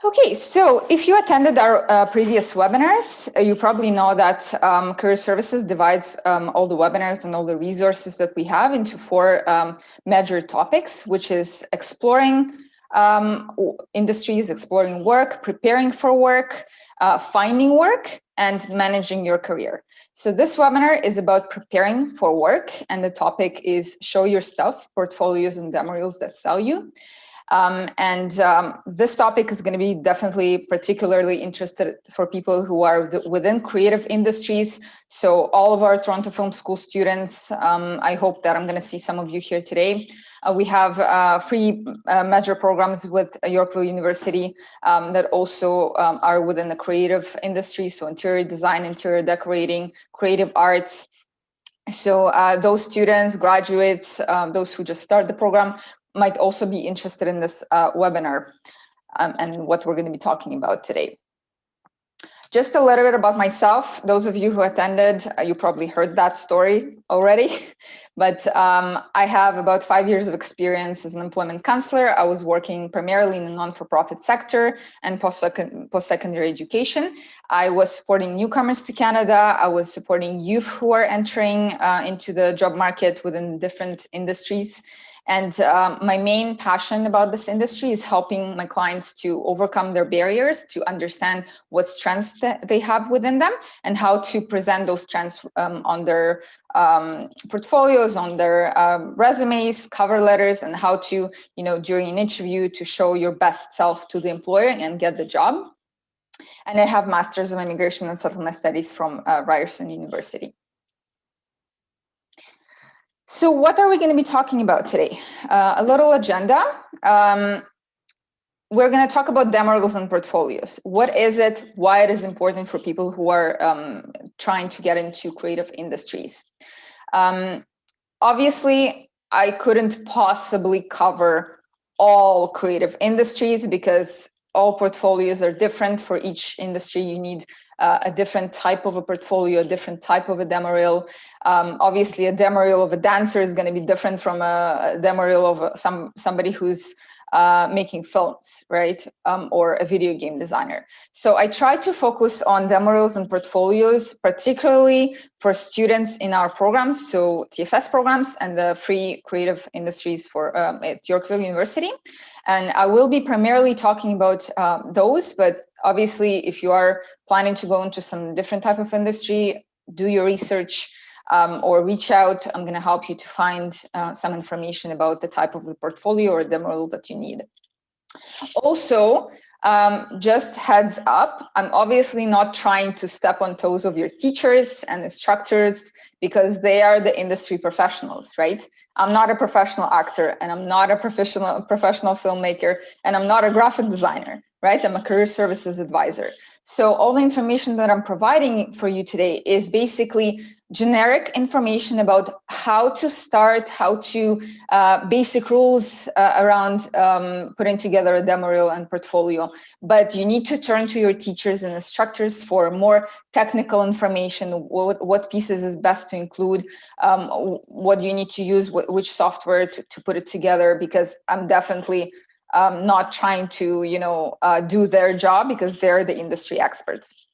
Okay, so if you attended our previous webinars, you probably know that Career Services divides all the webinars and all the resources that we have into four major topics, which is exploring industries, exploring work, preparing for work, finding work, and managing your career. So this webinar is about preparing for work, and the topic is show your stuff, portfolios and demo reels that sell you. This topic is going to be definitely particularly interested for people who are within creative industries. So all of our Toronto Film School students, I hope that I'm going to see some of you here today. We have free major programs with Yorkville University that also are within the creative industry. So interior design, interior decorating, creative arts. So those students, graduates, those who just start the program, might also be interested in this webinar and what we're going to be talking about today. Just a little bit about myself. Those of you who attended, you probably heard that story already, but I have about 5 years of experience as an employment counselor. I was working primarily in the non-for-profit sector and post-secondary education. I was supporting newcomers to Canada. I was supporting youth who are entering into the job market within different industries. And my main passion about this industry is helping my clients to overcome their barriers, to understand what strengths that they have within them and how to present those strengths on their portfolios, on their resumes, cover letters, and how to, during an interview, to show your best self to the employer and get the job. And I have Masters of Immigration and Settlement Studies from Ryerson University. So what are we going to be talking about today? A little agenda. We're going to talk about demo reels and portfolios. What is it? Why it is important for people who are trying to get into creative industries. Obviously, I couldn't possibly cover all creative industries because all portfolios are different. For each industry, you need a different type of a portfolio, a different type of a demo reel. Obviously, a demo reel of a dancer is going to be different from a demo reel of somebody who's making films, right? Or a video game designer. So I try to focus on demo reels and portfolios, particularly for students in our programs, so TFS programs and the free creative industries for at Yorkville University. And I will be primarily talking about those, but obviously, if you are planning to go into some different type of industry, do your research or reach out. I'm going to help you to find some information about the type of the portfolio or demo reel that you need. Also, just heads up, I'm obviously not trying to step on toes of your teachers and instructors because they are the industry professionals, right? I'm not a professional actor and I'm not a professional filmmaker and I'm not a graphic designer, right? I'm a career services advisor. So all the information that I'm providing for you today is basically generic information about how to start, how to basic rules around putting together a demo reel and portfolio. But you need to turn to your teachers and instructors for more technical information, what pieces is best to include, what you need to use, which software to put it together, because I'm definitely not trying to, do their job because they're the industry experts.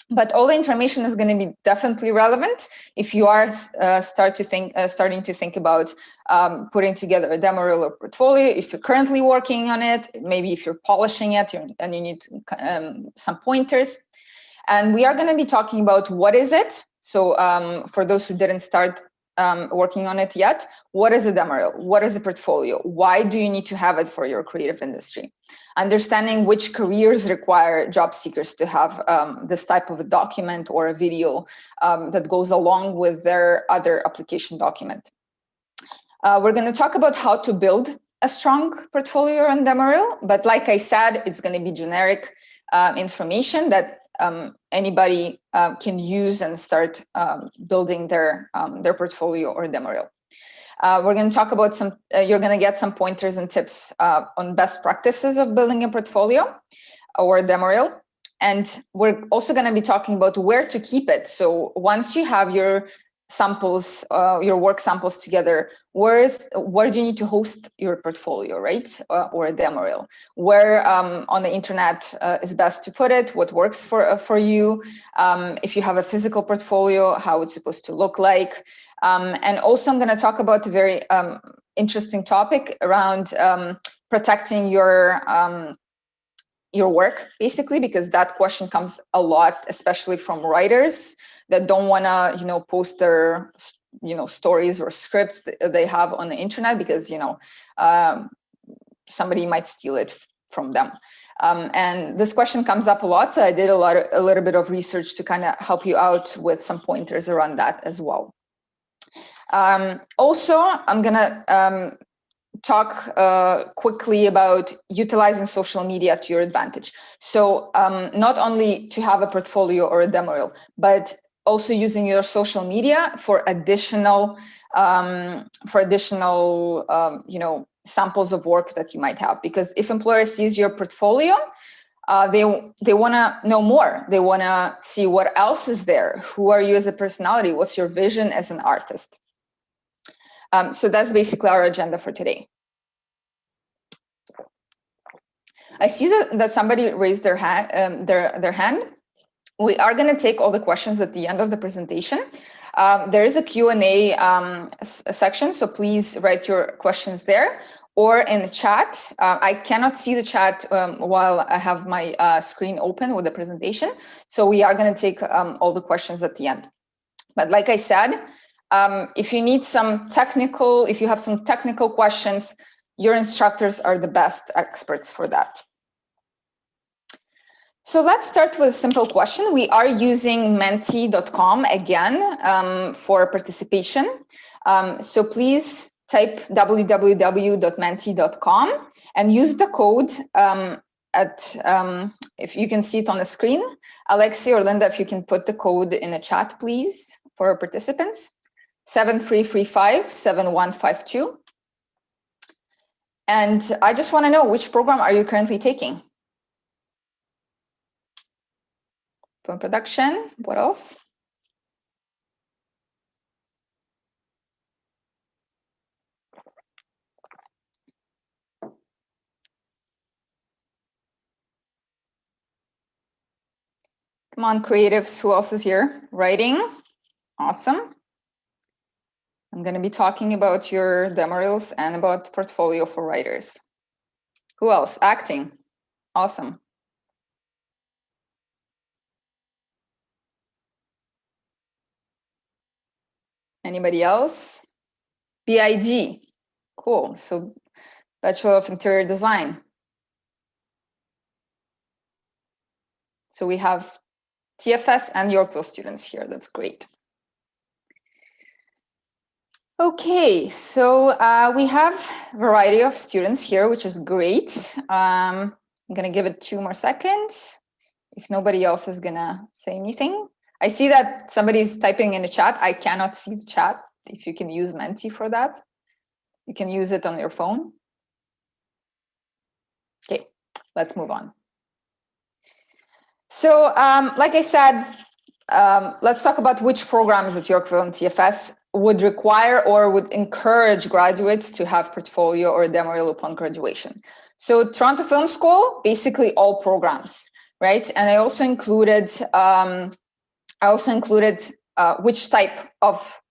But all the information is going to be definitely relevant if you are starting to think about putting together a demo reel or portfolio. If you're currently working on it, maybe if you're polishing it and you need some pointers. And we are going to be talking about what is it. So for those who didn't start working on it yet, what is a demo reel? What is a portfolio? Why do you need to have it for your creative industry? Understanding which careers require job seekers to have this type of a document or a video that goes along with their other application document. We're going to talk about how to build a strong portfolio and demo reel, but like I said, it's going to be generic information that anybody can use and start building their portfolio or demo reel. We're going to talk about you're going to get some pointers and tips on best practices of building a portfolio or a demo reel. And we're also going to be talking about where to keep it. So once you have your samples, your work samples together, where do you need to host your portfolio, right? Or a demo reel? Where on the internet is best to put it? What works for you? If you have a physical portfolio, how it's supposed to look like? And also, I'm going to talk about a very interesting topic around protecting your work, basically, because that question comes a lot, especially from writers that don't want to, post their, stories or scripts that they have on the internet because, somebody might steal it from them. And this question comes up a lot. So I did a little bit of research to kind of help you out with some pointers around that as well. Also, I'm going to talk quickly about utilizing social media to your advantage. So not only to have a portfolio or a demo reel, but also using your social media for additional samples of work that you might have. Because if employer sees your portfolio, they want to know more. They want to see what else is there. Who are you as a personality? What's your vision as an artist? So that's basically our agenda for today. I see that somebody raised their hand. Their hand. We are going to take all the questions at the end of the presentation. There is a Q&A section, so please write your questions there or in the chat. I cannot see the chat while I have my screen open with the presentation, so we are going to take all the questions at the end. But like I said, if you have some technical questions, your instructors are the best experts for that. So let's start with a simple question. We are using menti.com again for participation. So please type www.menti.com and use the code if you can see it on the screen. Alexi or Linda, if you can put the code in the chat, please, for our participants. 7335-7152. And I just want to know, which program are you currently taking? Film production, what else? Come on, creatives, who else is here? Writing, awesome. I'm going to be talking about your demo reels and about portfolio for writers. Who else? Acting, awesome. Anybody else? BID, cool. So Bachelor of Interior Design. So we have TFS and Yorkville students here. That's great. Okay, so we have a variety of students here, which is great. I'm going to give it 2 more seconds if nobody else is going to say anything. I see that somebody's typing in the chat. I cannot see the chat. If you can use Menti for that, you can use it on your phone. Okay, let's move on. So like I said, let's talk about which programs at Yorkville and TFS would require or would encourage graduates to have portfolio or demo reel upon graduation. So Toronto Film School, basically all programs, right? And I also included which type of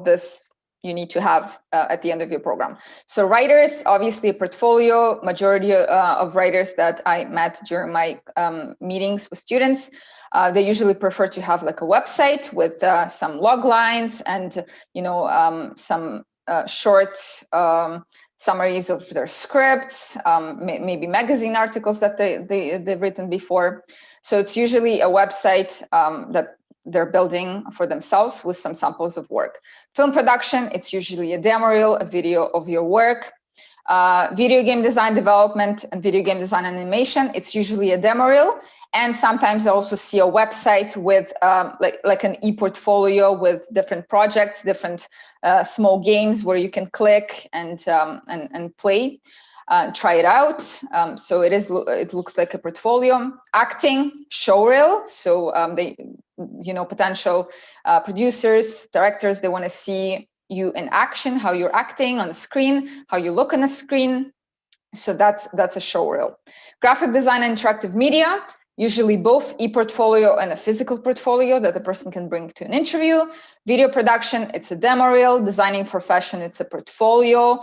this you need to have at the end of your program. So writers, obviously a portfolio. Majority of writers that I met during my meetings with students, they usually prefer to have like a website with some log lines and some short summaries of their scripts, maybe magazine articles that they've written before. So it's usually a website that they're building for themselves with some samples of work. Film production, it's usually a demo reel, a video of your work. Video game design development and video game design animation, it's usually a demo reel. And sometimes I also see a website with like an e-portfolio with different projects, different small games where you can click and play, try it out. So it looks like a portfolio. Acting, show reel. So potential producers, directors, they want to see you in action, how you're acting on the screen, how you look on the screen. So that's a show reel. Graphic design and interactive media, usually both e-portfolio and a physical portfolio that the person can bring to an interview. Video production, it's a demo reel. Designing for fashion, it's a portfolio,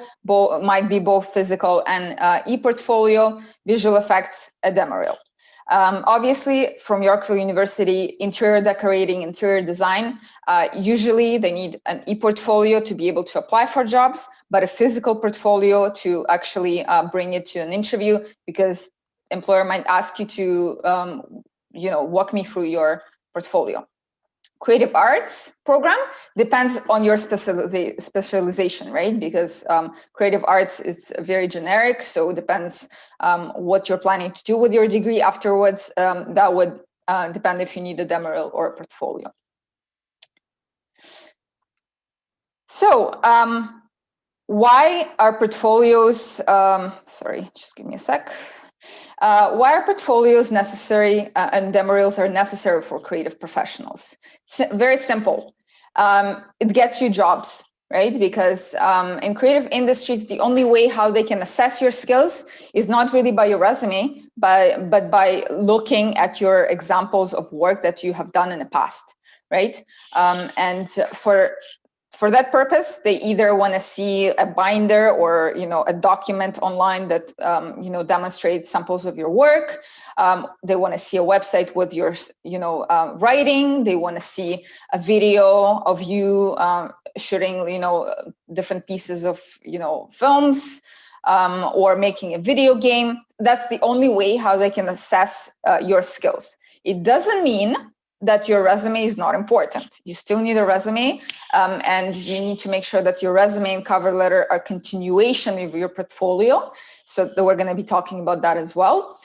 might be both physical and e-portfolio. Visual effects, a demo reel. Obviously, from Yorkville University, interior decorating, interior design, usually they need an e-portfolio to be able to apply for jobs, but a physical portfolio to actually bring it to an interview, because employer might ask you to, walk me through your portfolio. Creative arts program depends on your specialization, right? Because creative arts is very generic, so it depends what you're planning to do with your degree afterwards. That would depend if you need a demo reel or a portfolio. So why are portfolios, sorry, just give me a sec. Why are portfolios necessary and demo reels are necessary for creative professionals? Very simple. It gets you jobs, right? Because in creative industries, the only way how they can assess your skills is not really by your resume, but by looking at your examples of work that you have done in the past, right? And for that purpose, they either want to see a binder or a document online that demonstrates samples of your work. They want to see a website with your writing. They want to see a video of you shooting different pieces of films, or making a video game. That's the only way how they can assess your skills. It doesn't mean that your resume is not important. You still need a resume, and you need to make sure that your resume and cover letter are continuation of your portfolio. So we're going to be talking about that as well.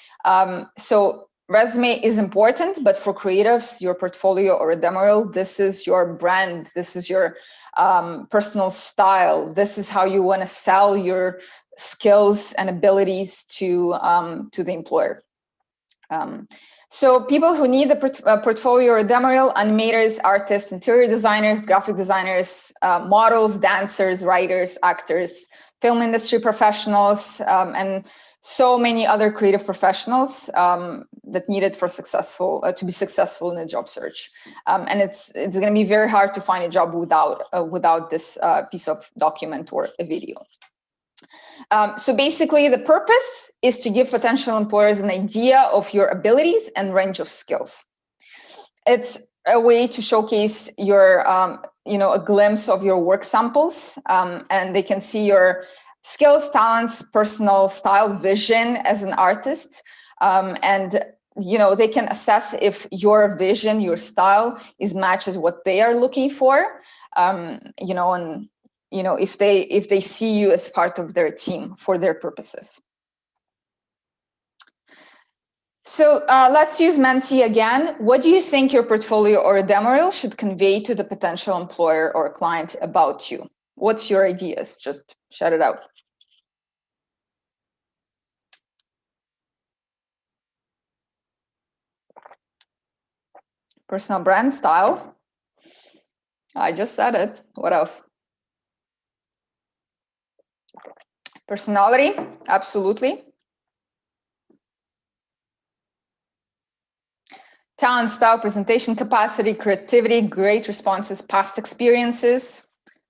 So resume is important, but for creatives, your portfolio or a demo reel, this is your brand. This is your personal style. This is how you want to sell your skills and abilities to the employer. So people who need a portfolio or a demo reel: animators, artists, interior designers, graphic designers, models, dancers, writers, actors, film industry professionals, and so many other creative professionals that need it for to be successful in a job search. And it's going to be very hard to find a job without this piece of document or a video. So basically, the purpose is to give potential employers an idea of your abilities and range of skills. It's a way to showcase your, a glimpse of your work samples, and they can see your skills, talents, personal style, vision as an artist, and they can assess if your vision, your style, matches what they are looking for, if they see you as part of their team for their purposes. So let's use Menti again. What do you think your portfolio or a demo reel should convey to the potential employer or client about you? What's your ideas? Just shout it out. Personal brand, style. I just said it. What else? Personality, absolutely. Talent, style, presentation capacity, creativity, great responses, past experiences,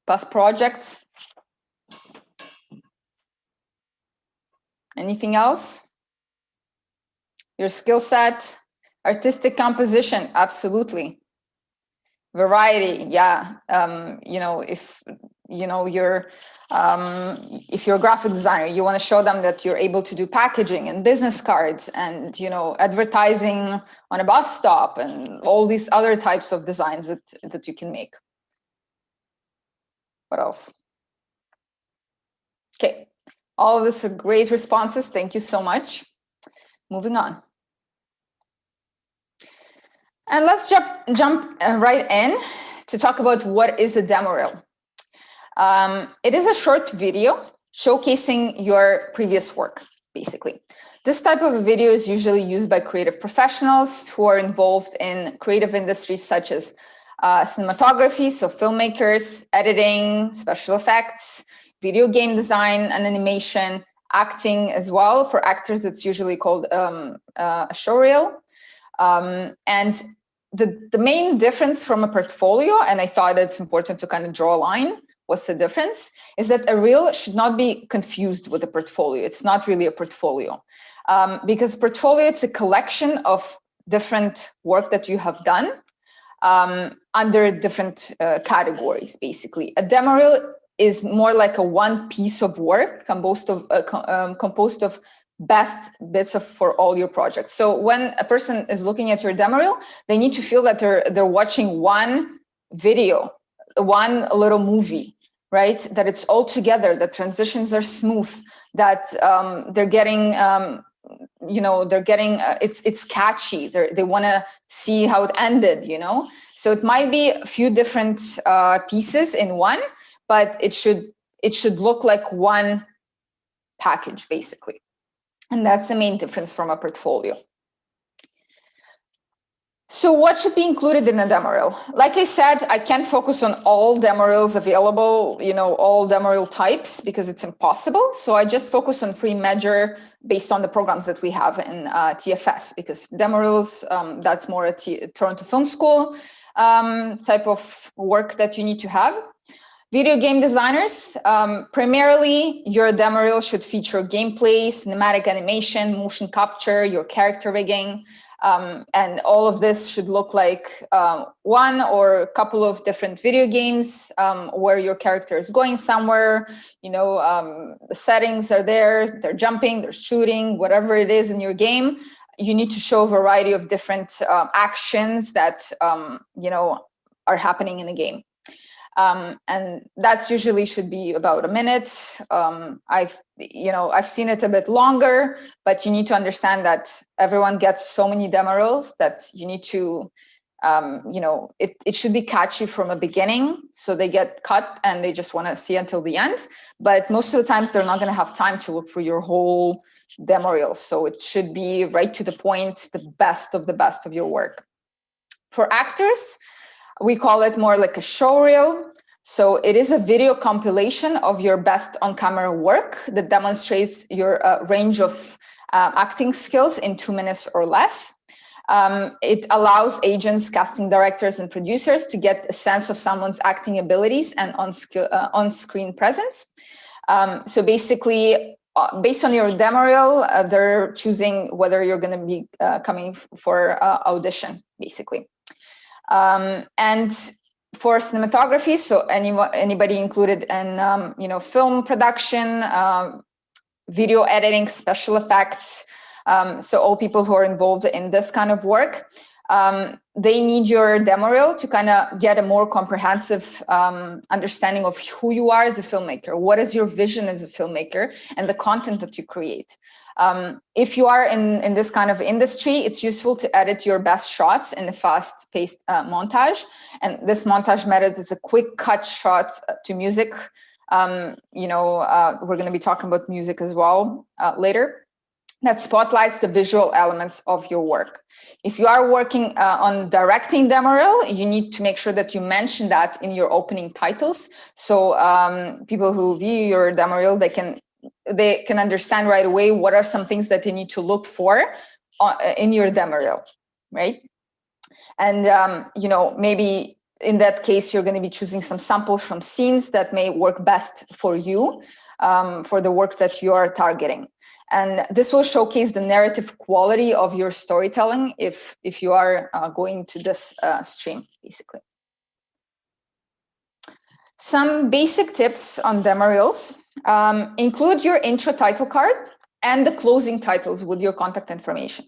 past projects. Anything else? Your skill set, artistic composition, absolutely. Variety, yeah. If you're a graphic designer, you want to show them that you're able to do packaging and business cards and advertising on a bus stop and all these other types of designs that you can make. What else? Okay, all of this are great responses. Thank you so much. Moving on. And let's jump right in to talk about what is a demo reel. It is a short video showcasing your previous work, basically. This type of video is usually used by creative professionals who are involved in creative industries such as cinematography, so filmmakers, editing, special effects, video game design and animation, acting as well. For actors, it's usually called a showreel. And the main difference from a portfolio, and I thought it's important to kind of draw a line, what's the difference, is that a reel should not be confused with a portfolio. It's not really a portfolio. Because portfolio, it's a collection of different work that you have done under different categories, basically. A demo reel is more like a one piece of work composed of best bits for all your projects. So when a person is looking at your demo reel, they need to feel that they're watching one video, one little movie, right? That it's all together, that transitions are smooth, that they're getting it's catchy. They want to see how it ended, So it might be a few different pieces in one, but it should look like one package, basically. And that's the main difference from a portfolio. So what should be included in a demo reel? Like I said, I can't focus on all demo reels available, all demo reel types, because it's impossible. So I just focus on free measure based on the programs that we have in TFS, because demo reels, that's more a Toronto Film School type of work that you need to have. Video game designers, primarily your demo reel should feature gameplay, cinematic animation, motion capture, your character rigging, and all of this should look like one or a couple of different video games where your character is going somewhere, the settings are there, they're jumping, they're shooting, whatever it is in your game. You need to show a variety of different actions that, are happening in the game. And that's usually should be about a minute. I've seen it a bit longer, but you need to understand that everyone gets so many demo reels that you need to, it should be catchy from a beginning. So they get cut and they just want to see until the end. But most of the times they're not going to have time to look for your whole demo reel. So it should be right to the point, the best of your work. For actors, we call it more like a show reel. So it is a video compilation of your best on-camera work that demonstrates your range of acting skills in 2 minutes or less. It allows agents, casting directors, and producers to get a sense of someone's acting abilities and on-screen presence. So basically, based on your demo reel, they're choosing whether you're going to be coming for audition, basically. And for cinematography, so anybody included in film production, video editing, special effects, so all people who are involved in this kind of work, they need your demo reel to kind of get a more comprehensive understanding of who you are as a filmmaker, what is your vision as a filmmaker, and the content that you create. If you are in this kind of industry, it's useful to edit your best shots in a fast-paced montage. And this montage method is a quick cut shot to music. We're going to be talking about music as well later. That spotlights the visual elements of your work. If you are working on directing demo reel, you need to make sure that you mention that in your opening titles. So people who view your demo reel, they can understand right away what are some things that they need to look for in your demo reel, right? And, maybe in that case, you're going to be choosing some samples from scenes that may work best for you, for the work that you are targeting. And this will showcase the narrative quality of your storytelling if you are going to this stream, basically. Some basic tips on demo reels. Include your intro title card and the closing titles with your contact information,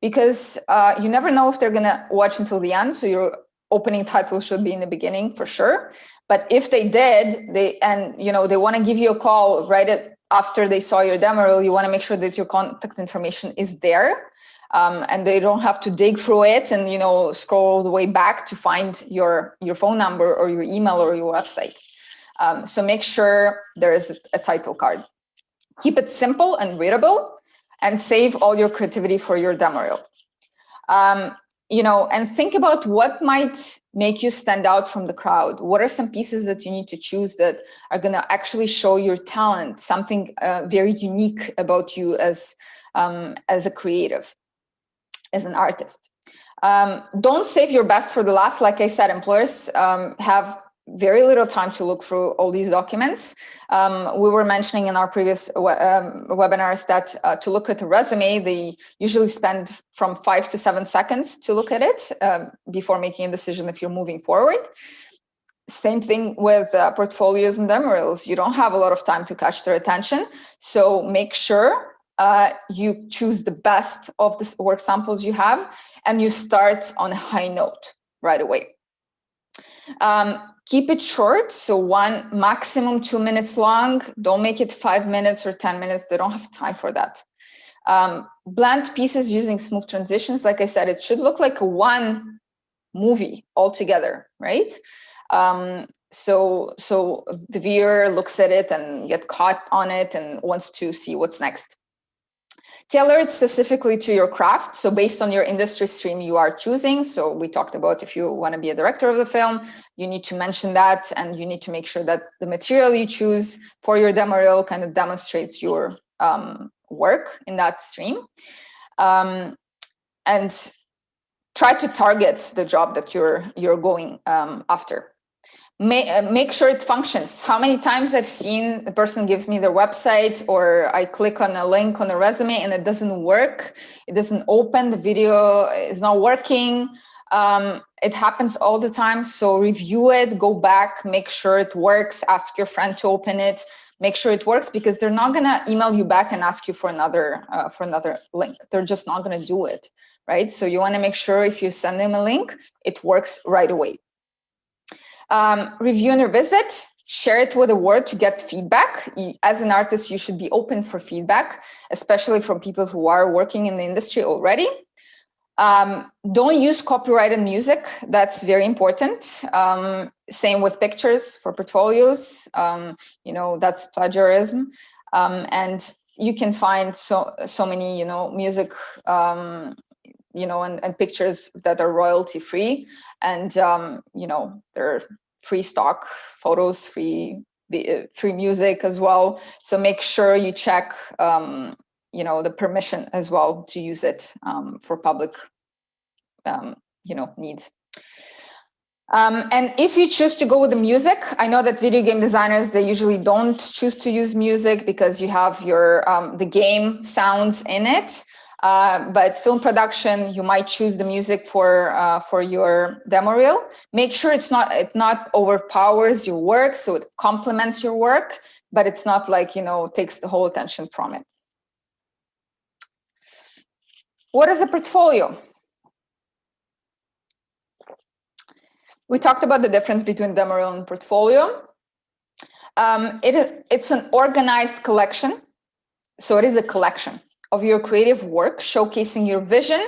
because you never know if they're going to watch until the end. So your opening title should be in the beginning for sure. But if they did, they want to give you a call right after they saw your demo reel, you want to make sure that your contact information is there, and they don't have to dig through it and scroll all the way back to find your phone number or your email or your website. So make sure there is a title card. Keep it simple and readable. and save all your creativity for your demo reel. And think about what might make you stand out from the crowd. What are some pieces that you need to choose that are going to actually show your talent, something very unique about you as a creative, as an artist. Don't save your best for the last. Like I said, employers have very little time to look through all these documents. We were mentioning in our previous webinars that to look at a resume, they usually spend from 5 to 7 seconds to look at it before making a decision if you're moving forward. Same thing with portfolios and demo reels. You don't have a lot of time to catch their attention. So make sure you choose the best of the work samples you have, and you start on a high note right away. Keep it short, so maximum 2 minutes long. Don't make it 5 minutes or 10 minutes. They don't have time for that. Blend pieces using smooth transitions. Like I said, it should look like one movie altogether, right? So the viewer looks at it and get caught on it and wants to see what's next. Tailor it specifically to your craft. So based on your industry stream you are choosing. So we talked about if you want to be a director of the film, you need to mention that, and you need to make sure that the material you choose for your demo reel kind of demonstrates your work in that stream. And try to target the job that you're going after. Make sure it functions. How many times I've seen the person gives me their website, or I click on a link on a resume and it doesn't work. It doesn't open. The video is not working. It happens all the time. So review it, go back, make sure it works. Ask your friend to open it. Make sure it works, because they're not gonna email you back and ask you for another link. They're just not gonna do it, right? So you want to make sure if you send them a link, it works right away. Review and revisit, share it with the world to get feedback. As an artist, you should be open for feedback, especially from people who are working in the industry already. Don't use copyrighted music. That's very important. Same with pictures for portfolios. That's plagiarism. And you can find so many, music, and pictures that are royalty free, and they're free stock photos, free music as well. So make sure you check the permission as well to use it for public needs. And if you choose to go with the music, I know that video game designers, they usually don't choose to use music because you have your the game sounds in it. But film production, you might choose the music for your demo reel. Make sure it not overpowers your work, so it complements your work, but it's not like takes the whole attention from it. What is a portfolio? We talked about the difference between demo reel and portfolio. It's an organized collection, so it is a collection of your creative work, showcasing your vision,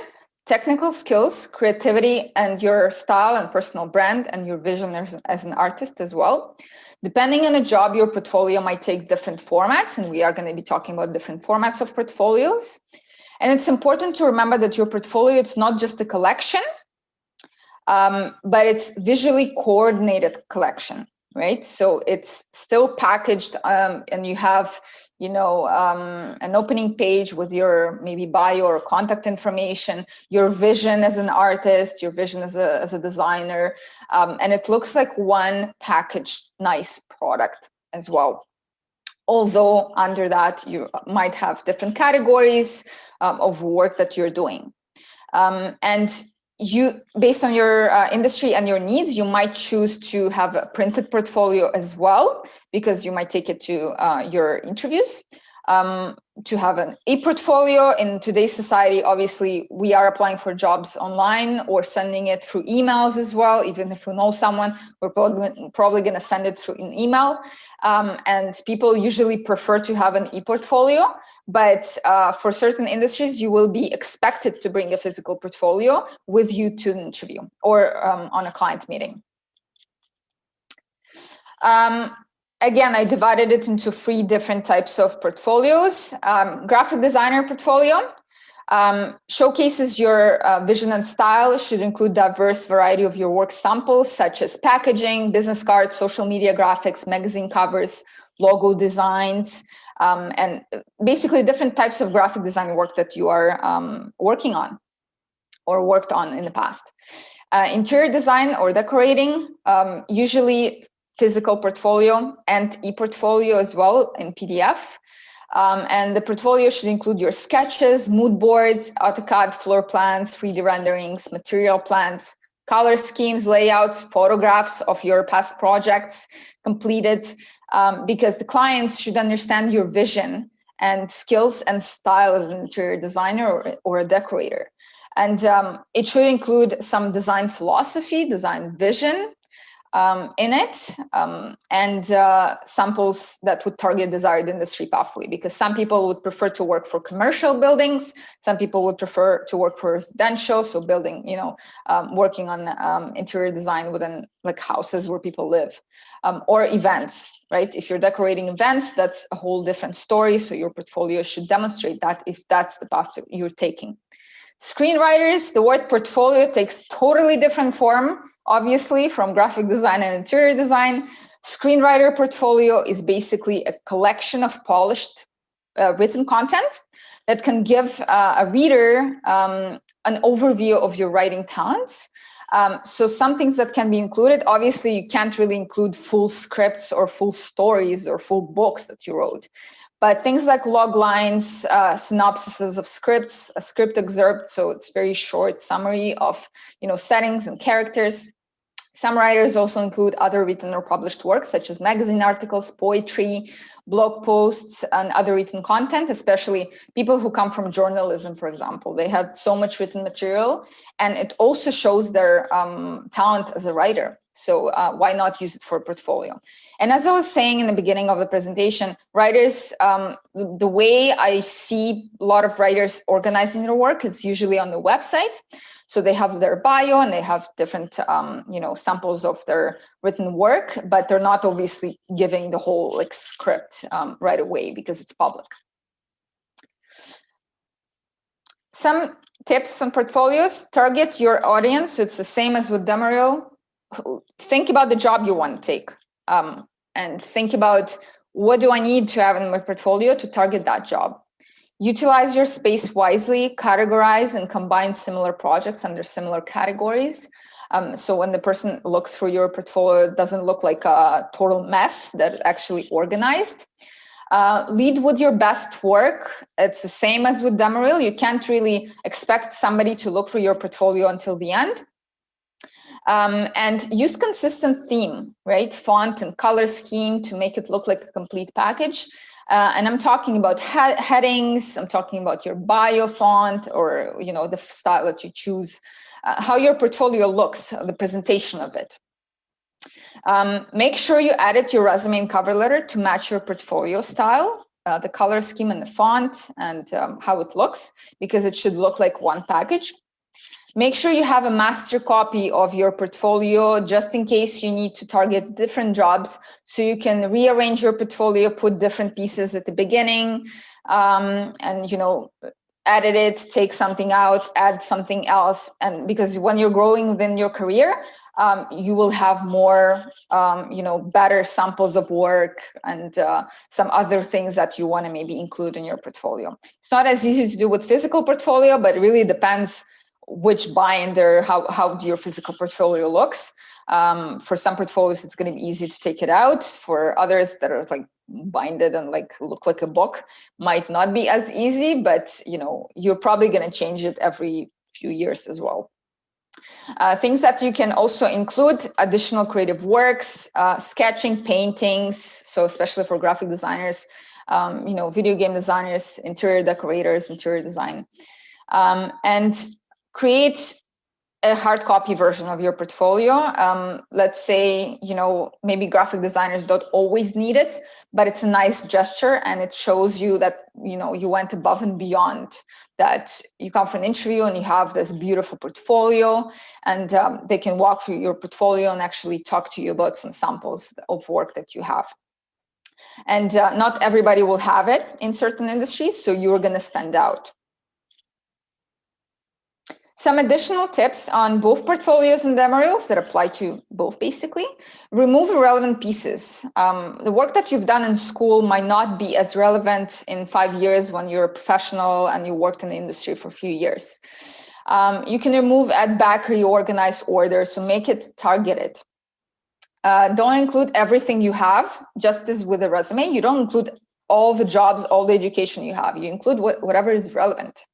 technical skills, creativity, and your style and personal brand, and your vision as an artist as well. Depending on the job, your portfolio might take different formats, and we are going to be talking about different formats of portfolios. And it's important to remember that your portfolio, it's not just a collection, but it's visually coordinated collection, right? So it's still packaged, and you have an opening page with your maybe bio or contact information, your vision as an artist, your vision as a designer, and it looks like one packaged nice product as well. Although under that, you might have different categories of work that you're doing. And you, based on your industry and your needs, you might choose to have a printed portfolio as well, because you might take it to your interviews. To have an e-portfolio in today's society, obviously, we are applying for jobs online or sending it through emails as well. Even if we know someone, we're probably going to send it through an email. And people usually prefer to have an e-portfolio. But for certain industries, you will be expected to bring a physical portfolio with you to an interview or on a client meeting. again, I divided it into 3 different types of portfolios. Graphic designer portfolio showcases your vision and style, should include diverse variety of your work samples, such as packaging, business cards, social media graphics, magazine covers, logo designs, and basically different types of graphic design work that you are working on or worked on in the past. Interior design or decorating, usually physical portfolio and e-portfolio as well in PDF. And the portfolio should include your sketches, mood boards, AutoCAD floor plans, 3D renderings, material plans, color schemes, layouts, photographs of your past projects completed, because the clients should understand your vision and skills and style as an interior designer or a decorator. And it should include some design philosophy, design vision in it, and samples that would target desired industry pathway, because some people would prefer to work for commercial buildings, some people would prefer to work for residential, so building, working on interior design within like houses where people live, or events, right? If you're decorating events, that's a whole different story, so your portfolio should demonstrate that if that's the path that you're taking. Screenwriters, the word portfolio takes totally different form, obviously, from graphic design and interior design. Screenwriter portfolio is basically a collection of polished written content that can give a reader an overview of your writing talents. So some things that can be included, obviously you can't really include full scripts or full stories or full books that you wrote. But things like log lines, synopsises of scripts, a script excerpt, so it's very short summary of settings and characters. Some writers also include other written or published works, such as magazine articles, poetry, blog posts, and other written content, especially people who come from journalism, for example. They had so much written material, and it also shows their talent as a writer. So why not use it for a portfolio? And as I was saying in the beginning of the presentation, writers, the way I see a lot of writers organizing their work is usually on the website. So they have their bio and they have different, samples of their written work, but they're not obviously giving the whole script right away because it's public. Some tips on portfolios: target your audience. So it's the same as with demo reel. Think about the job you want to take, and think about, what do I need to have in my portfolio to target that job? Utilize your space wisely, categorize and combine similar projects under similar categories. So when the person looks through your portfolio, it doesn't look like a total mess, that it's actually organized. Lead with your best work. It's the same as with demo reel. You can't really expect somebody to look through your portfolio until the end. And use consistent theme, right? Font and color scheme to make it look like a complete package. And I'm talking about headings. I'm talking about your bio font, or the style that you choose, how your portfolio looks, the presentation of it. Make sure you edit your resume and cover letter to match your portfolio style, the color scheme and the font, and how it looks, because it should look like one package. Make sure you have a master copy of your portfolio, just in case you need to target different jobs, so you can rearrange your portfolio, put different pieces at the beginning, and edit it, take something out, add something else. And because when you're growing within your career, you will have more, better samples of work and some other things that you want to maybe include in your portfolio. It's not as easy to do with physical portfolio, but it really depends which binder, how your physical portfolio looks. For some portfolios, it's going to be easy to take it out. For others that are binded and look like a book, might not be as easy, but you're probably going to change it every few years as well. Things that you can also include: additional creative works, sketching, paintings, so especially for graphic designers, video game designers, interior decorators, interior design, and create a hard copy version of your portfolio. Let's say, maybe graphic designers don't always need it, but it's a nice gesture, and it shows you that, you went above and beyond, that you come for an interview and you have this beautiful portfolio, and they can walk through your portfolio and actually talk to you about some samples of work that you have. And not everybody will have it in certain industries, so you're going to stand out. Some additional tips on both portfolios and demo reels that apply to both, basically. Remove irrelevant pieces. The work that you've done in school might not be as relevant in 5 years when you're a professional and you worked in the industry for a few years. You can remove, add back, reorganize order, so make it targeted. Don't include everything you have, just as with a resume. You don't include all the jobs, all the education you have. You include whatever is relevant.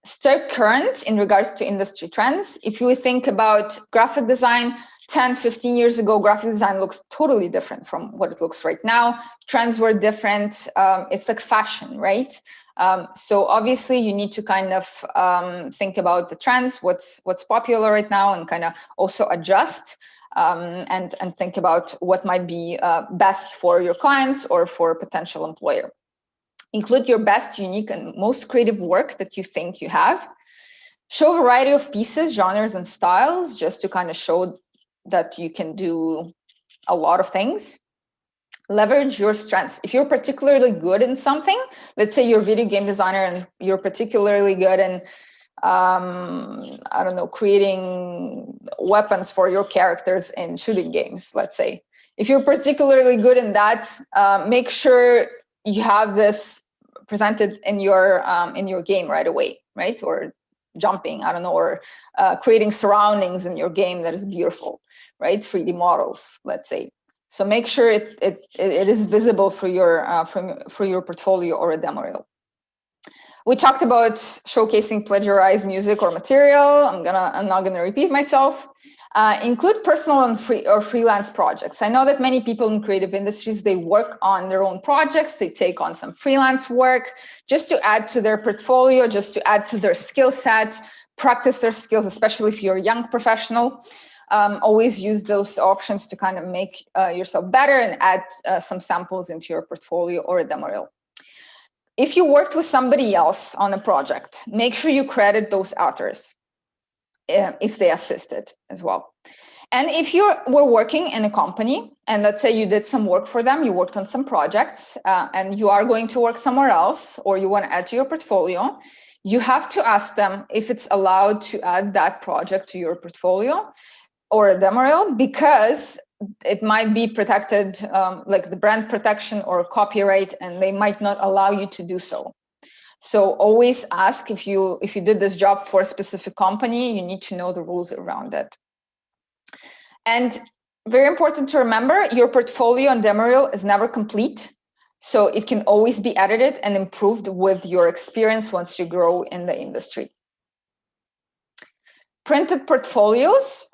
Stay current in regards to industry trends. If you think about graphic design, 10, 15 years ago, graphic design looks totally different from what it looks right now. Trends were different. It's like fashion, right? So obviously you need to kind of think about the trends, what's popular right now, and kind of also adjust and think about what might be best for your clients or for a potential employer. Include your best, unique, and most creative work that you think you have. Show a variety of pieces, genres, and styles, just to kind of show that you can do a lot of things. Leverage your strengths. If you're particularly good in something, let's say you're a video game designer and you're particularly good in, I don't know, creating weapons for your characters in shooting games, let's say. If you're particularly good in that, make sure you have this presented in your game right away, right? Or jumping, I don't know, or creating surroundings in your game that is beautiful, right? 3D models, let's say. So make sure it is visible for your portfolio or a demo reel. We talked about showcasing plagiarized music or material. I'm not gonna repeat myself. Include personal and freelance projects. I know that many people in creative industries, they work on their own projects, they take on some freelance work just to add to their portfolio, just to add to their skill set, practice their skills, especially if you're a young professional. Always use those options to kind of make yourself better and add some samples into your portfolio or a demo reel. If you worked with somebody else on a project, make sure you credit those authors if they assisted as well. And if you were working in a company and let's say you did some work for them, you worked on some projects and you are going to work somewhere else or you want to add to your portfolio, you have to ask them if it's allowed to add that project to your portfolio or a demo reel, because it might be protected, like the brand protection or copyright, and they might not allow you to do so. So always ask if you did this job for a specific company, you need to know the rules around it. And very important to remember, your portfolio and demo reel is never complete. So it can always be edited and improved with your experience once you grow in the industry. Printed portfolios.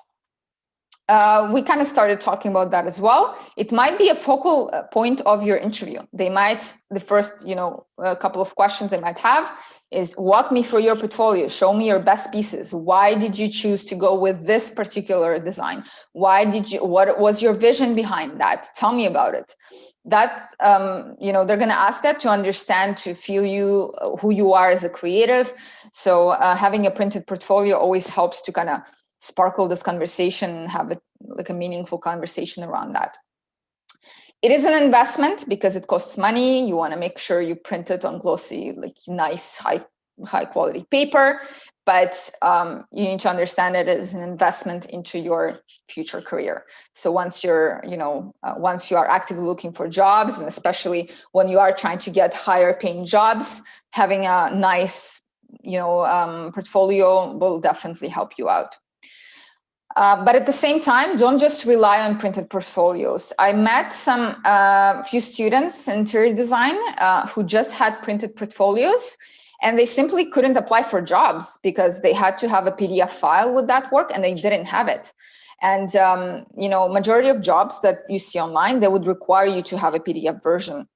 We kind of started talking about that as well. It might be a focal point of your interview. They might, the first, a couple of questions they might have is walk me through your portfolio, show me your best pieces. Why did you choose to go with this particular design? What was your vision behind that? Tell me about it. That's, they're going to ask that to understand, to feel who you are as a creative. So having a printed portfolio always helps to kind of sparkle this conversation and have a meaningful conversation around that. It is an investment because it costs money. You want to make sure you print it on glossy, nice, high quality paper, but you need to understand that it is an investment into your future career. So once you are actively looking for jobs, and especially when you are trying to get higher paying jobs, having a nice, portfolio will definitely help you out. But at the same time, don't just rely on printed portfolios. I met few students in interior design who just had printed portfolios, and they simply couldn't apply for jobs because they had to have a PDF file with that work and they didn't have it. And, majority of jobs that you see online, they would require you to have a PDF version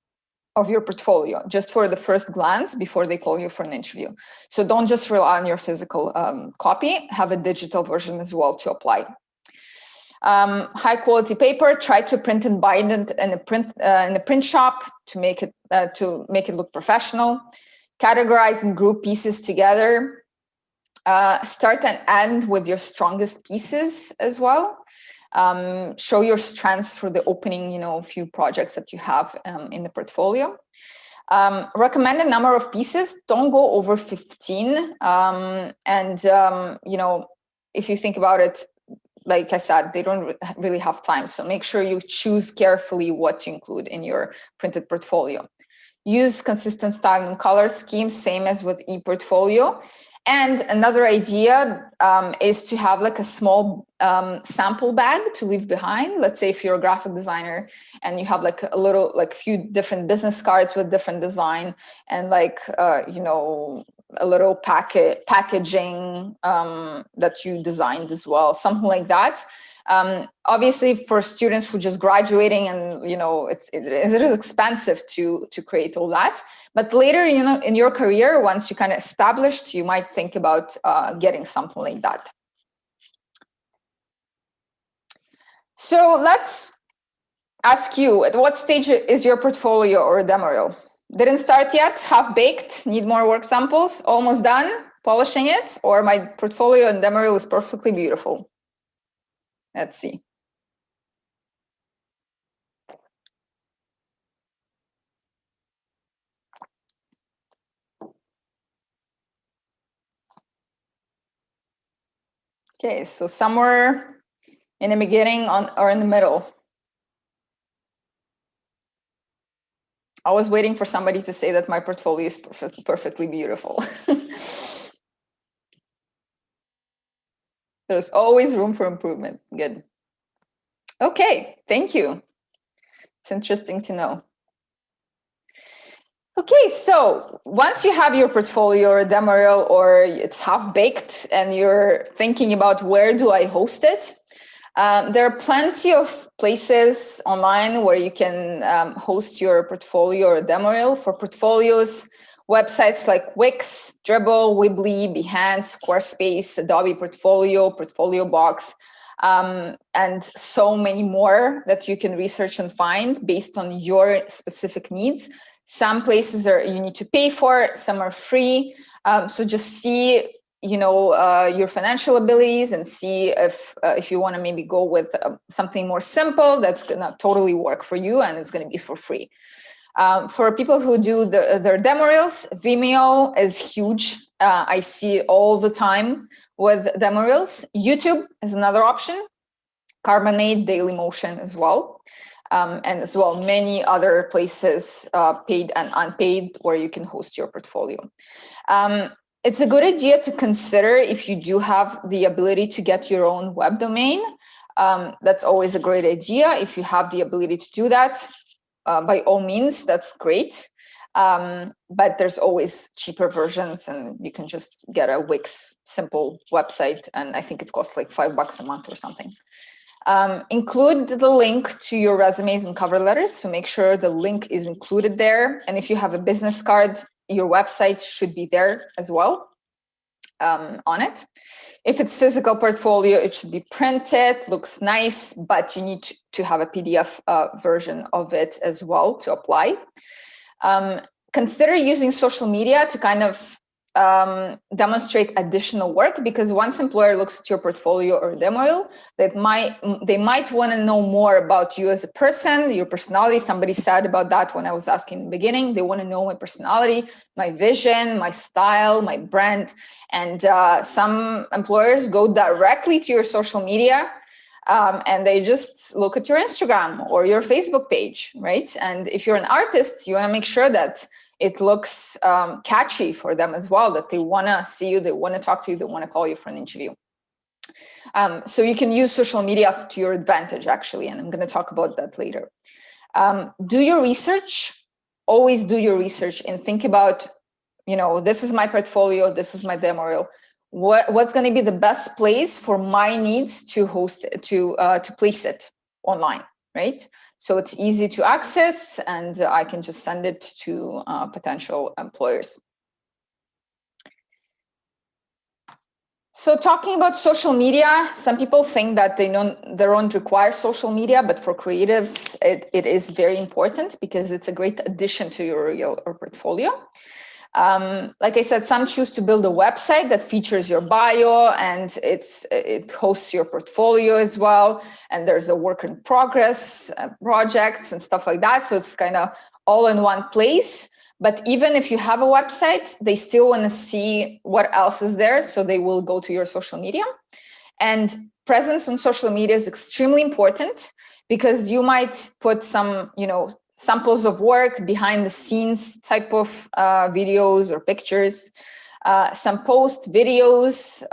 of your portfolio just for the first glance before they call you for an interview. So don't just rely on your physical copy, have a digital version as well to apply. High quality paper, try to print and bind it in a print shop to make it look professional. Categorize and group pieces together. Start and end with your strongest pieces as well. Show your strengths for the opening, few projects that you have in the portfolio. Recommend a number of pieces. Don't go over 15. If you think about it, like I said, they don't really have time. So make sure you choose carefully what to include in your printed portfolio. Use consistent style and color schemes, same as with ePortfolio. And another idea is to have like a small sample bag to leave behind. Let's say if you're a graphic designer and you have like a few different business cards with different design and a little packaging that you designed as well, something like that. Obviously, for students who just graduating, and it is expensive to create all that. But later, in your career, once you kind of established, you might think about getting something like that. So let's ask you, at what stage is your portfolio or demo reel? Didn't start yet, half baked, need more work samples, almost done, polishing it, or my portfolio and demo reel is perfectly beautiful? Let's see. Okay, so somewhere in the beginning or in the middle. I was waiting for somebody to say that my portfolio is perfectly beautiful. There's always room for improvement. Good. Okay, thank you. It's interesting to know. Okay, so once you have your portfolio or demo reel, or it's half baked and you're thinking about where do I host it, there are plenty of places online where you can host your portfolio or demo reel. For portfolios, websites like Wix, Dribbble, Weebly, Behance, Squarespace, Adobe Portfolio, Portfolio Box, and so many more that you can research and find based on your specific needs. Some places you need to pay for, some are free. So just see your financial abilities and see if you want to maybe go with something more simple that's gonna totally work for you and it's going to be for free. For people who do their demo reels, Vimeo is huge. I see all the time with demo reels. YouTube is another option. Carbonate, Dailymotion as well. And as well, many other places, paid and unpaid, where you can host your portfolio. It's a good idea to consider if you do have the ability to get your own web domain. That's always a great idea. If you have the ability to do that, by all means, that's great. But there's always cheaper versions, and you can just get a Wix simple website, and I think it costs like $5 a month or something. Include the link to your resumes and cover letters, so make sure the link is included there. And if you have a business card, your website should be there as well on it. If it's physical portfolio, it should be printed, looks nice, but you need to have a PDF version of it as well to apply. Consider using social media to kind of demonstrate additional work, because once employer looks at your portfolio or demo reel, they might want to know more about you as a person, your personality. Somebody said about that when I was asking in the beginning. They want to know my personality, my vision, my style, my brand. And some employers go directly to your social media and they just look at your Instagram or your Facebook page, right? And if you're an artist, you want to make sure that it looks catchy for them as well, that they want to see you, they want to talk to you, they want to call you for an interview. So you can use social media to your advantage, actually, and I'm going to talk about that later. Do your research, always do your research, and think about, this is my portfolio, this is my demo reel. What's going to be the best place for my needs to host it, to place it online, right? So it's easy to access, and I can just send it to potential employers. So talking about social media, some people think that they don't require social media, but for creatives, it is very important because it's a great addition to your reel or portfolio. Like I said, some choose to build a website that features your bio and it hosts your portfolio as well. And there's a work in progress projects and stuff like that. So it's kind of all in one place. But even if you have a website, they still want to see what else is there. So they will go to your social media. And presence on social media is extremely important because you might put some, samples of work, behind the scenes type of videos or pictures, some post videos,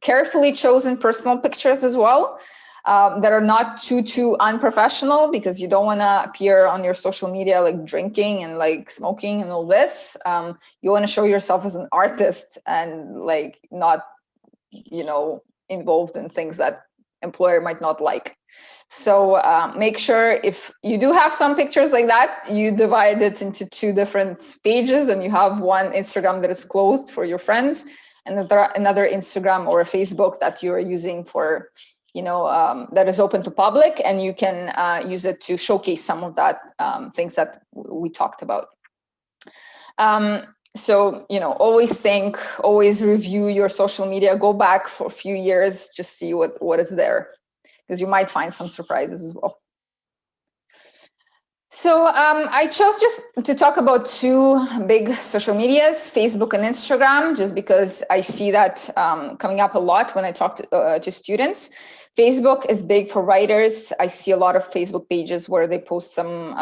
carefully chosen personal pictures as well, that are not too unprofessional, because you don't want to appear on your social media like drinking and like smoking and all this. You want to show yourself as an artist and like not, involved in things that employer might not like. So make sure if you do have some pictures like that, you divide it into 2 different pages, and you have one Instagram that is closed for your friends, and another Instagram or a Facebook that you're using for, that is open to public, and you can use it to showcase some of that things that we talked about. So, always review your social media, go back for a few years, just see what is there, because you might find some surprises as well. So I chose just to talk about 2 big social medias, Facebook and Instagram, just because I see that coming up a lot when I talk to students. Facebook is big for writers. I see a lot of Facebook pages where they post some,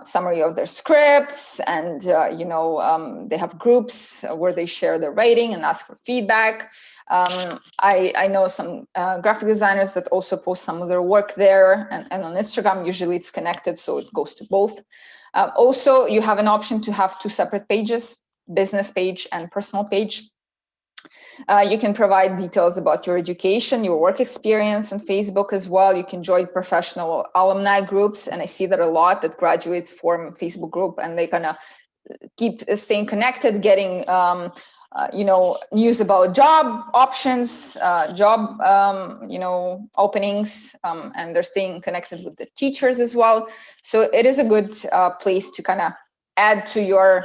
summary of their scripts, and, they have groups where they share their writing and ask for feedback. I know some graphic designers that also post some of their work there, and on Instagram, usually it's connected, so it goes to both. Also, you have an option to have 2 separate pages, business page and personal page. You can provide details about your education, your work experience on Facebook as well. You can join professional alumni groups, and I see that a lot, that graduates form a Facebook group and they kind of keep staying connected, getting news about job options, openings, and they're staying connected with the teachers as well. So it is a good place to kind of add to your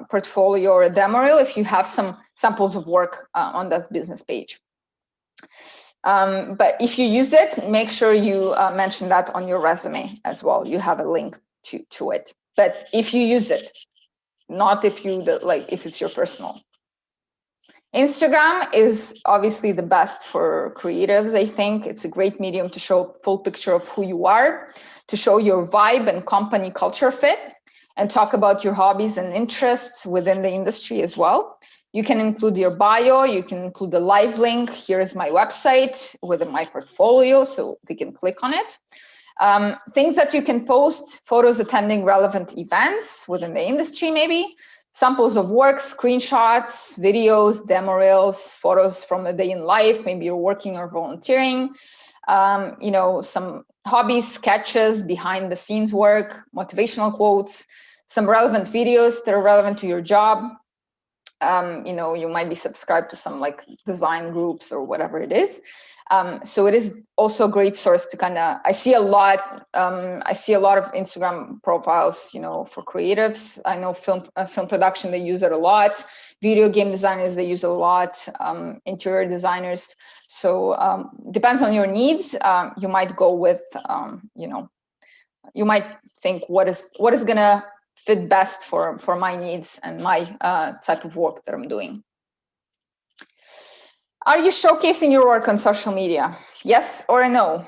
portfolio or a demo reel if you have some samples of work on that business page. But if you use it, make sure you mention that on your resume as well. You have a link to it. But if you use it, not if it's your personal. Instagram is obviously the best for creatives. I think it's a great medium to show a full picture of who you are, to show your vibe and company culture fit, and talk about your hobbies and interests within the industry as well. You can include your bio, you can include the live link. Here is my website with my portfolio, so they can click on it. Things that you can post: photos attending relevant events within the industry, maybe samples of work, screenshots, videos, demo reels, photos from a day in life. Maybe you're working or volunteering, some hobbies, sketches, behind the scenes work, motivational quotes, some relevant videos that are relevant to your job. You might be subscribed to some like design groups or whatever it is. So it is also a great source to kind of, I see a lot of Instagram profiles, for creatives. I know film production, they use it a lot. Video game designers, they use it a lot. Interior designers. So depends on your needs. You might go with, you might think what is gonna fit best for my needs and my type of work that I'm doing. Are you showcasing your work on social media? Yes or no?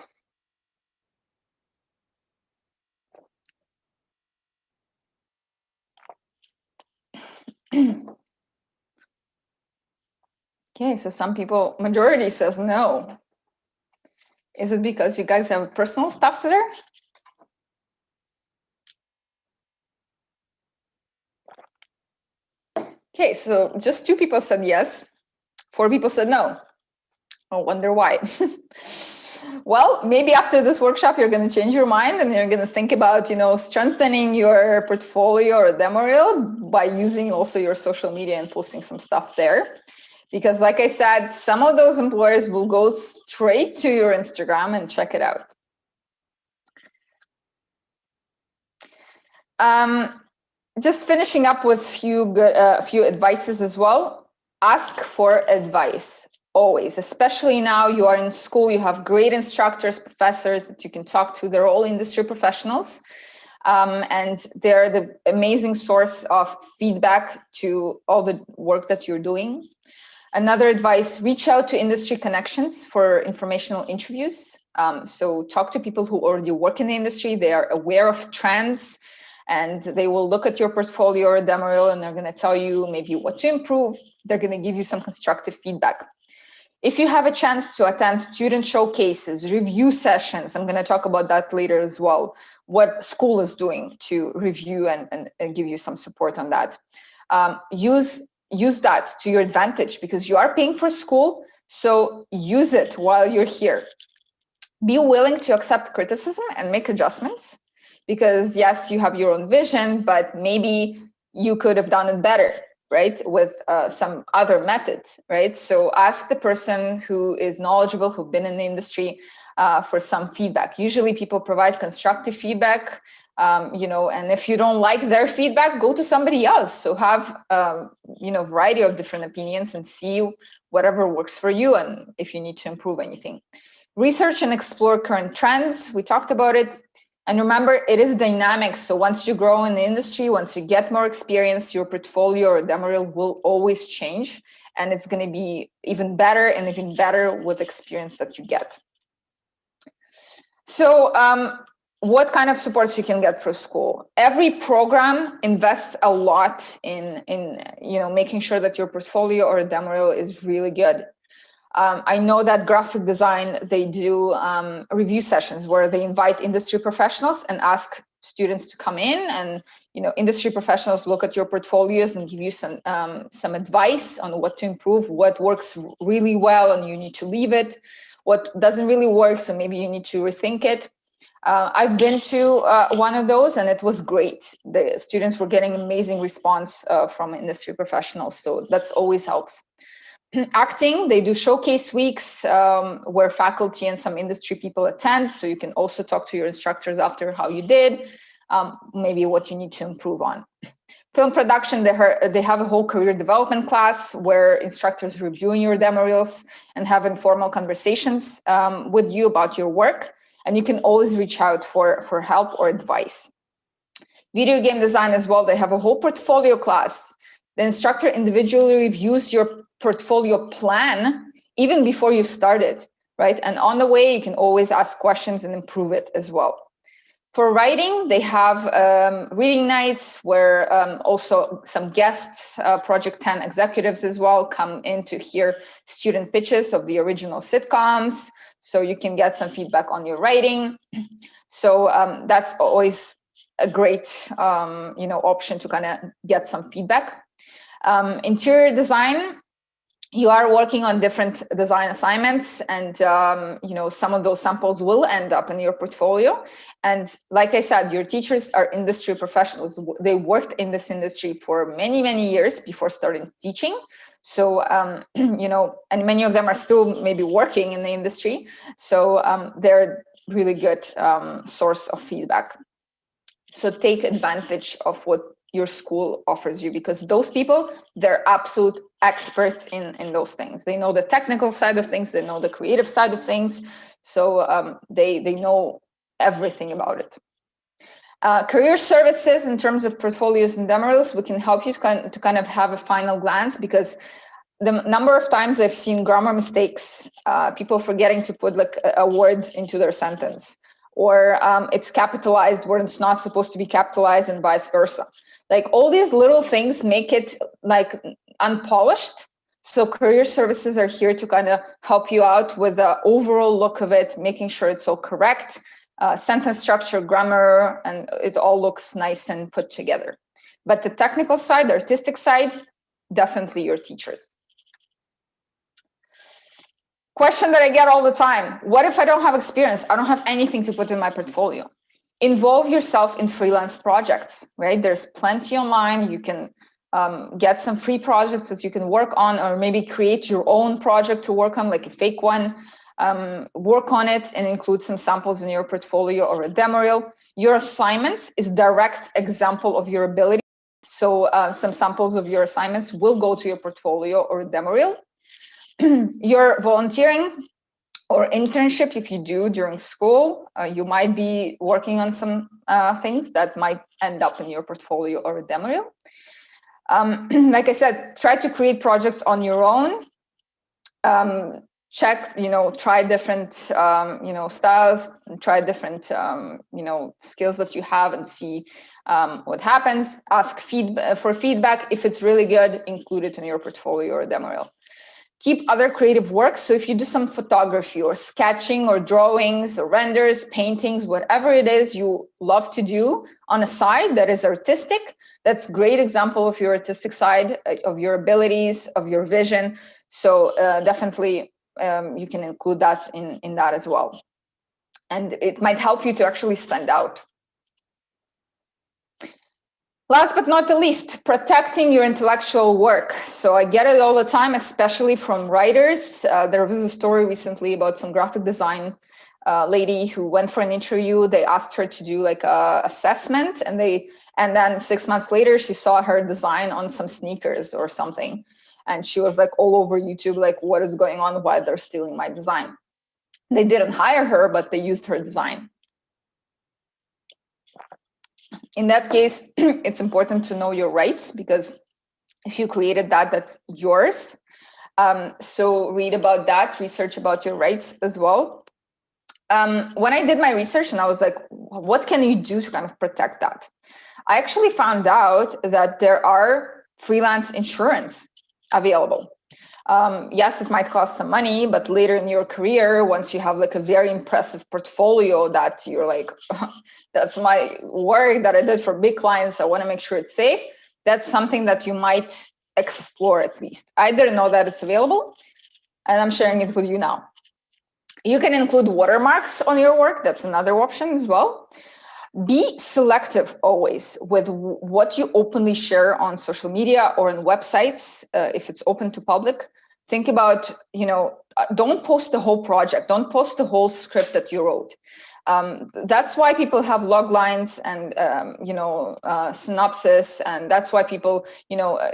Okay, so some people, majority says no. Is it because you guys have personal stuff there? Okay, so just 2 people said yes, 4 people said no. I wonder why. Well, maybe after this workshop, you're going to change your mind and you're going to think about, strengthening your portfolio or demo reel by using also your social media and posting some stuff there. Because like I said, some of those employers will go straight to your Instagram and check it out. Just finishing up with few advices as well. Ask for advice always, especially now you are in school, you have great instructors, professors that you can talk to. They're all industry professionals. And they're the amazing source of feedback to all the work that you're doing. Another advice, reach out to industry connections for informational interviews. So talk to people who already work in the industry. They are aware of trends, and they will look at your portfolio or demo reel, and they're going to tell you maybe what to improve. They're going to give you some constructive feedback. If you have a chance to attend student showcases, review sessions, I'm going to talk about that later as well, what school is doing to review and give you some support on that. Use that to your advantage, because you are paying for school, so use it while you're here. Be willing to accept criticism and make adjustments, because yes, you have your own vision, but maybe you could have done it better, right, with some other methods, right? So ask the person who is knowledgeable, who've been in the industry, for some feedback. Usually people provide constructive feedback, and if you don't like their feedback, go to somebody else. So have, variety of different opinions and see whatever works for you, and if you need to improve anything. Research and explore current trends. We talked about it. And remember, it is dynamic. So once you grow in the industry, once you get more experience, your portfolio or demo reel will always change. And it's going to be even better and even better with experience that you get. So what kind of supports you can get for school? Every program invests a lot in making sure that your portfolio or demo reel is really good. I know that graphic design, they do review sessions where they invite industry professionals and ask students to come in, and industry professionals look at your portfolios and give you some advice on what to improve, what works really well and you need to leave it, what doesn't really work, so maybe you need to rethink it. I've been to one of those, and it was great. The students were getting amazing response from industry professionals, so that's always helps. Acting, they do showcase weeks where faculty and some industry people attend, so you can also talk to your instructors after how you did, maybe what you need to improve on. Film production, they have a whole career development class where instructors reviewing your demo reels and have informal conversations with you about your work, and you can always reach out for help or advice. Video game design as well, they have a whole portfolio class. The instructor individually reviews your portfolio plan even before you start it, right? And on the way, you can always ask questions and improve it as well. For writing, they have reading nights where also some guests, Project 10 executives as well, come in to hear student pitches of the original sitcoms, so you can get some feedback on your writing. So that's always a great option to kind of get some feedback. Interior design, you are working on different design assignments, and some of those samples will end up in your portfolio. And like I said, your teachers are industry professionals. They worked in this industry for many, many years before starting teaching. So, and many of them are still maybe working in the industry. So they're really good source of feedback. So take advantage of what your school offers you, because those people, they're absolute experts in those things. They know the technical side of things, they know the creative side of things, so they know everything about it. Career services, in terms of portfolios and demo reels, we can help you to kind of have a final glance, because the number of times I've seen grammar mistakes, people forgetting to put like a word into their sentence, or it's capitalized where it's not supposed to be capitalized, and vice versa. Like all these little things make it like unpolished. So career services are here to kind of help you out with the overall look of it, making sure it's all correct, sentence structure, grammar, and it all looks nice and put together. But the technical side, the artistic side, definitely your teachers. Question that I get all the time: what if I don't have experience? I don't have anything to put in my portfolio. Involve yourself in freelance projects, right? There's plenty online. You can get some free projects that you can work on, or maybe create your own project to work on, like a fake one. Work on it and include some samples in your portfolio or a demo reel. Your assignments is direct example of your ability So some samples of your assignments will go to your portfolio or demo reel. Your volunteering or internship, if you do during school, you might be working on some things that might end up in your portfolio or a demo reel. Like I said, try to create projects on your own. Check, try different, styles, try different, skills that you have and see what happens. Ask for feedback. If it's really good, include it in your portfolio or demo reel. Keep other creative work. So if you do some photography or sketching or drawings or renders, paintings, whatever it is you love to do on a side that is artistic, that's a great example of your artistic side, of your abilities, of your vision. So definitely you can include that in that as well. And it might help you to actually stand out. Last but not the least, protecting your intellectual work. So I get it all the time, especially from writers. There was a story recently about some graphic design lady who went for an interview. They asked her to do like a assessment, and then 6 months later, she saw her design on some sneakers or something. And she was like all over YouTube, like, what is going on? Why they're stealing my design? They didn't hire her, but they used her design. In that case, it's important to know your rights, because if you created that, that's yours. So read about that, research about your rights as well. When I did my research and I was like, what can you do to kind of protect that? I actually found out that there are freelance insurance available. Yes, it might cost some money, but later in your career, once you have like a very impressive portfolio that you're like, that's my work that I did for big clients, I want to make sure it's safe. That's something that you might explore at least. I didn't know that it's available, and I'm sharing it with you now. You can include watermarks on your work. That's another option as well. Be selective always with what you openly share on social media or on websites. If it's open to public, think about, don't post the whole project. Don't post the whole script that you wrote. That's why people have log lines and, synopsis. And that's why people,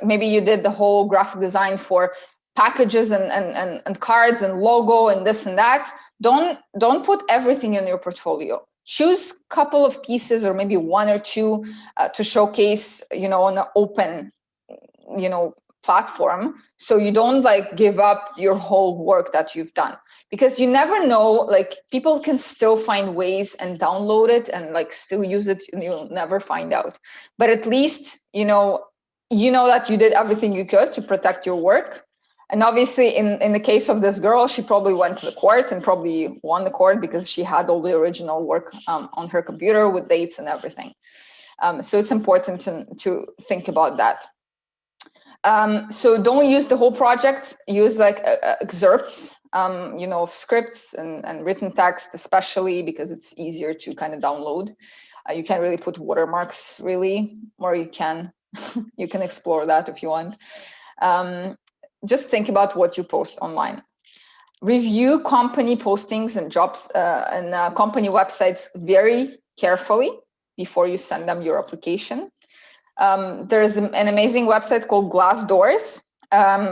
maybe you did the whole graphic design for packages and cards and logo and this and that. Don't put everything in your portfolio. Choose a couple of pieces or maybe one or two to showcase, on an open, platform. So you don't like give up your whole work that you've done, because you never know, like people can still find ways and download it and like still use it, and you'll never find out. But at least, you know that you did everything you could to protect your work. And obviously, in the case of this girl, she probably went to the court and probably won the court because she had all the original work on her computer with dates and everything. So it's important to think about that. So don't use the whole project. Use like excerpts, of scripts and written text, especially because it's easier to kind of download. You can't really put watermarks, really, or you can explore that if you want. Just think about what you post online. Review company postings and jobs and company websites very carefully before you send them your application. There's an amazing website called Glassdoors,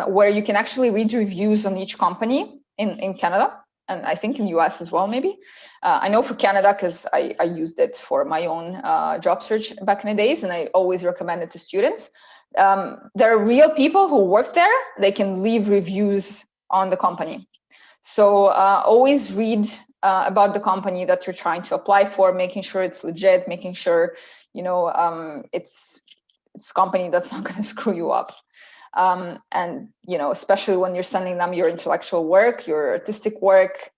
where you can actually read reviews on each company in Canada, and I think in the US as well, maybe. I know for Canada because I used it for my own job search back in the days, and I always recommend it to students. There are real people who work there. They can leave reviews on the company. So always read about the company that you're trying to apply for, making sure it's legit, making sure, it's a company that's not going to screw you up. And, especially when you're sending them your intellectual work, your artistic work,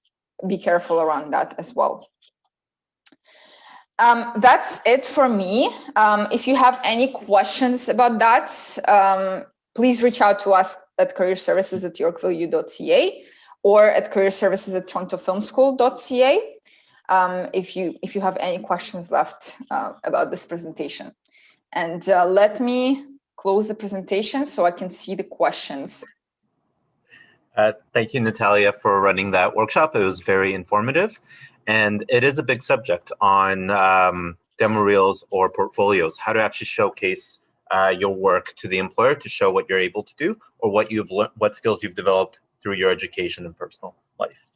be careful around that as well. That's it for me. If you have any questions about that, please reach out to us at careerservices@yorkvilleu.ca or at careerservices@torontofilmschool.ca if you have any questions left about this presentation. And let me close the presentation so I can see the questions. Thank you, Natalia, for running that workshop. It was very informative. And it is a big subject on demo reels or portfolios, how to actually showcase your work to the employer to show what you're able to do or what skills you've developed through your education and personal life.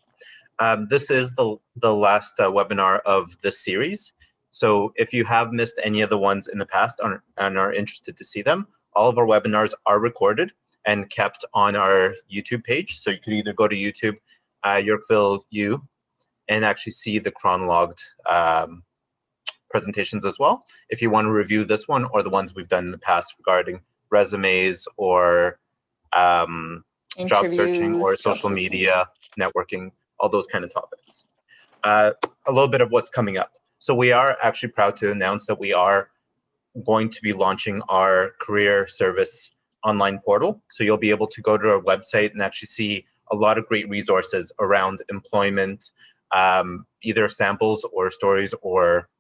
This is the last webinar of this series. So if you have missed any of the ones in the past and are interested to see them, all of our webinars are recorded and kept on our YouTube page. So you can either go to YouTube, Yorkville U, and actually see the chronologed presentations as well. If you want to review this one or the ones we've done in the past regarding resumes or job searching or social media, networking, all those kind of topics. A little bit of what's coming up. So we are actually proud to announce that we are going to be launching our career service online portal. So you'll be able to go to our website and actually see a lot of great resources around employment, either samples or stories or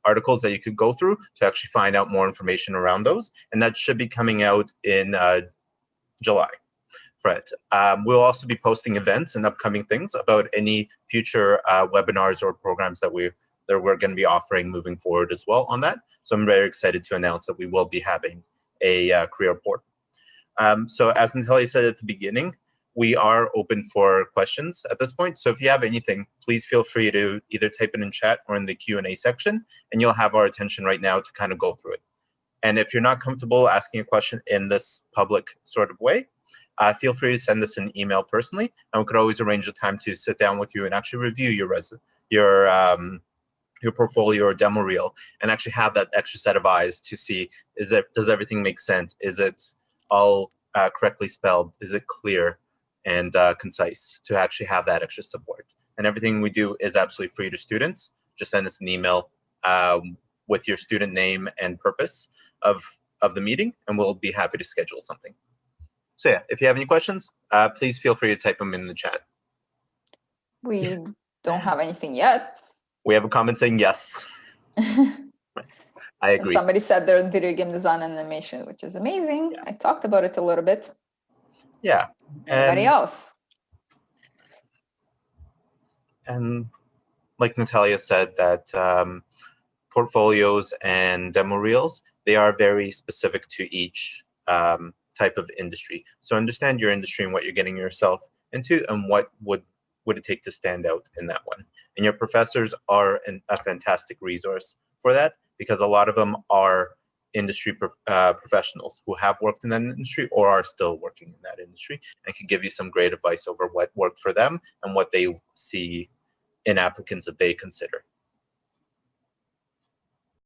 articles that you could go through to actually find out more information around those. And that should be coming out in July. Fred. We'll also be posting events and upcoming things about any future webinars or programs that we're going to be offering moving forward as well on that. So I'm very excited to announce that we will be having a career portal. So as Natalia said at the beginning, we are open for questions at this point. So if you have anything, please feel free to either type it in chat or in the Q&A section, and you'll have our attention right now to kind of go through it. And if you're not comfortable asking a question in this public sort of way, feel free to send us an email personally, and we could always arrange a time to sit down with you and actually review your portfolio or demo reel and actually have that extra set of eyes to see, does everything make sense? Is it all correctly spelled? Is it clear and concise, to actually have that extra support? And everything we do is absolutely free to students. Just send us an email with your student name and purpose of the meeting, and we'll be happy to schedule something. So yeah, if you have any questions, please feel free to type them in the chat. We don't have anything yet. We have a comment saying yes. I agree. Somebody said they're in video game design and animation, which is amazing. Yeah. I talked about it a little bit. Yeah. Anybody else? And like Natalia said, that portfolios and demo reels, they are very specific to each type of industry. So understand your industry and what you're getting yourself into and what would it take to stand out in that one. And your professors are a fantastic resource for that, because a lot of them are industry professionals who have worked in that industry or are still working in that industry, and can give you some great advice over what worked for them and what they see in applicants that they consider.